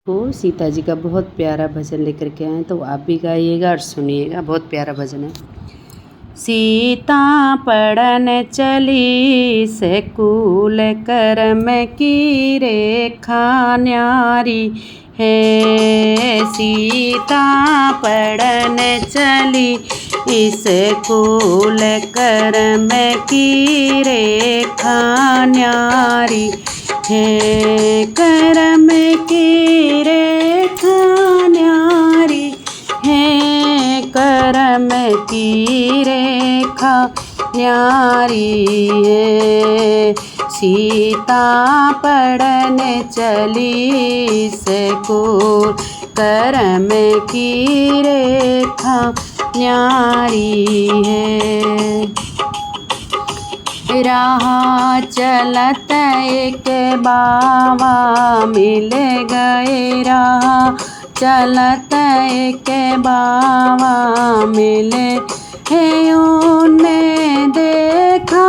को सीता जी का बहुत प्यारा भजन लेकर के आए, तो आप भी गाइएगा और सुनिएगा। बहुत प्यारा भजन है। सीता पड़न चली सकुल करम की रेखा न्यारी है। सीता पड़न चली स्कूल करम की रेखा न्यारी है। करम की रेखा न्यारी है। करम की रेखा न्यारी है। सीता पड़न चली स्कूल करम की रेखा न्यारी है। राह चलत एक बाबा मिल गए। राह चलत एक बाबा मिले है। उन्हें देखा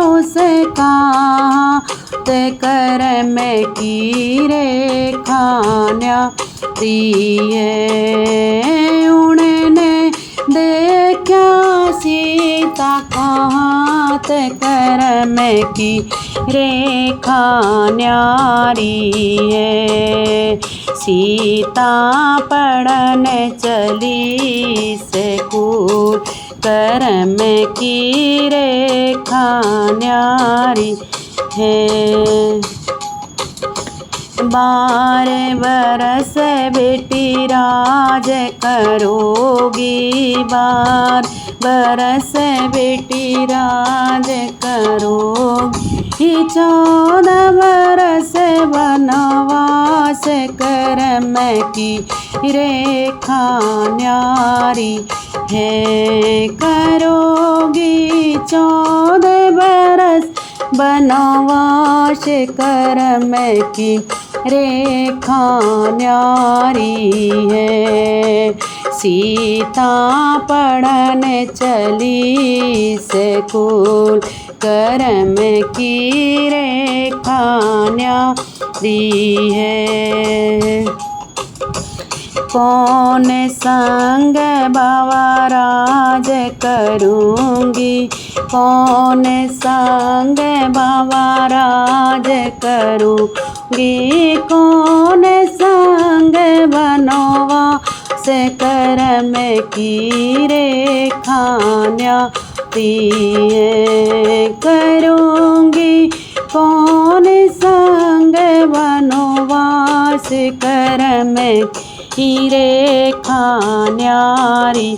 उसे कहा ते करम की रेखा न्यारी है। उन्हें देखा सीता कहाँ ते करम की रेखा न्यारी है। सीता पड़न चली स्कूल करम की रेखा न्यारी है। 12 बरस बेटी राज करोगी। 12 बरस बेटी राज करोगी। 14 बरस वनवास करम की रेखा न्यारी है। करोगी 14 बरस वनवास करम की रेखा न्यारी है। सीता पड़न चली स्कूल करम की रेखा न्यारी है। कौन संग बाबा राज करूँगी। कौन संग बाबा राज करूँगी। कौन संग बनवा से करम की रेखा न्यारी है। करूँगी कौन संग बनवास करम की रेखा न्यारी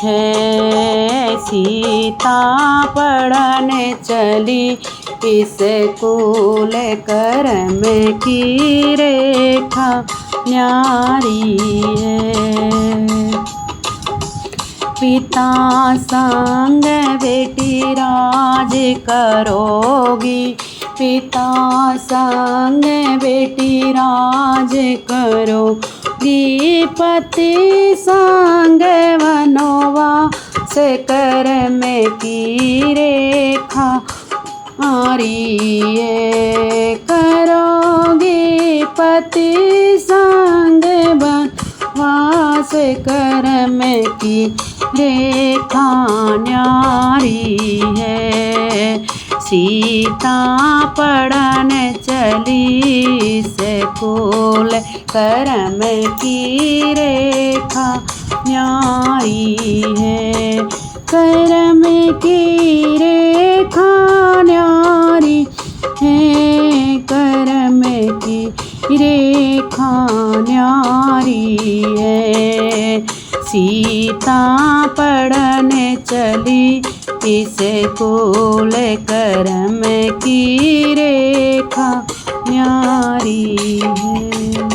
है। सीता पड़न चली स्कूल करम की रेखा न्यारी है। पिता संग बेटी राज करोगी। पिता संग बेटी राज करोगी। पति संग वनवास करम की रेखा न्यारी है। करोगी पति संग वनवास करम की रेखा न्यारी है। सीता पड़न चली स्कूल करम की रेखा न्यारी है। करम की रेखा न्यारी है। करम की रेखा न्यारी है। सीता पड़न चली स्कूल करम की रेखा न्यारी है।